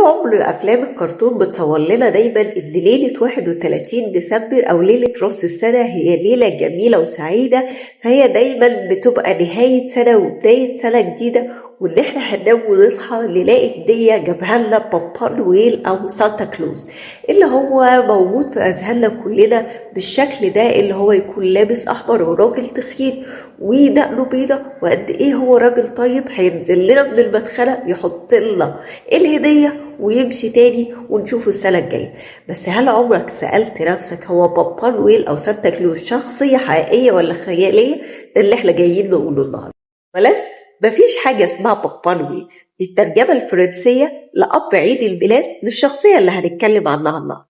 عمر أفلام الكرتون بتصور لنا دايما إن ليلة 31 ديسمبر أو ليلة رأس السنة هي ليلة جميلة وسعيدة، فهي دايما بتبقى نهاية سنة وبداية سنة جديدة، وإن إحنا هننام ونصحى نلاقي هدية جابها لنا بابا نويل أو سانتا كلوز اللي هو موجود في أذهاننا كلنا بالشكل ده، اللي هو يكون لابس أحمر وراجل تخين ودقنه بيضة، وقد إيه هو راجل طيب هينزل لنا من المدخلة يحط لنا الهدية ويمشي تاني ونشوف السنة الجاية. بس هل عمرك سألت نفسك هو بابا نويل أو سانتا كلوز شخصية حقيقية ولا خيالية؟ ده اللي احنا جايين نقوله النهاردة. ولا مفيش حاجة اسمها بابا نويل، دي الترجمة الفرنسية لأب عيد الميلاد للشخصية اللي هنتكلم عنها النهاردة.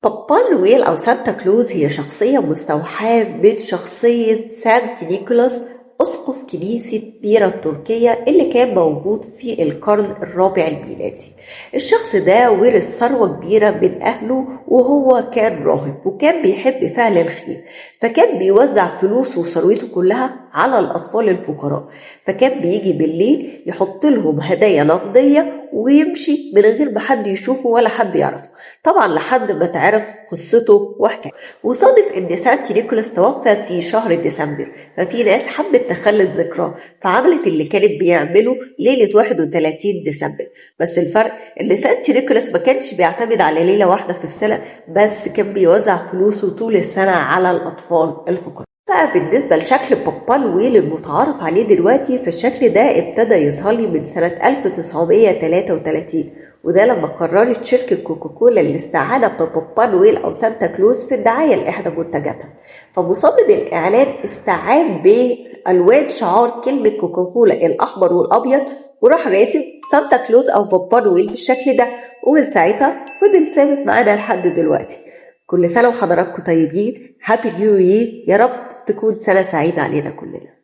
بابا نويل أو سانتا كلوز هي شخصية مستوحاة من شخصية سانت نيكولاس أسقف كنيسة ميرا التركية اللي كان موجود في القرن الرابع الميلادي. الشخص ده ورث ثروة كبيرة من أهله وهو كان راهب وكان بيحب فعل الخير، فكان بيوزع فلوسه وثروته كلها على الأطفال الفقراء، فكان بيجي بالليل يحط لهم هدايا نقدية ويمشي من غير ما حد يشوفه ولا حد يعرفه، طبعا لحد ما تعرف قصته وحكايته. وصادف ان سانت نيكولاس توفى في شهر ديسمبر، ففي ناس حبت تخلد ذكراه فعملت اللي كانت بيعمله ليلة 31 ديسمبر. بس الفرق ان سانت نيكولاس ما كانش بيعتمد على ليلة واحدة في السنة، بس كان بيوزع فلوسه طول السنة على الأطفال الفقراء. بقى بالنسبة لشكل بابا نويل المتعارف عليه دلوقتي، فالشكل ده ابتدى يظهر لي من سنة 1933، وده لما قررت شركة كوكاكولا الاستعانة ببابا نويل أو سانتا كلوز في الدعاية لإحدى منتجاتها. فمصمم الإعلان استعان بألوان شعار كلمة كوكاكولا الأحمر والأبيض، وراح راسم سانتا كلوز أو بابا نويل بالشكل ده، ومن ساعتها فضل ثابت معانا لحد دلوقتي. كل سنة وحضراتكم طيبين، هابي نيو يير، يا رب تكون سنة سعيدة علينا كلنا.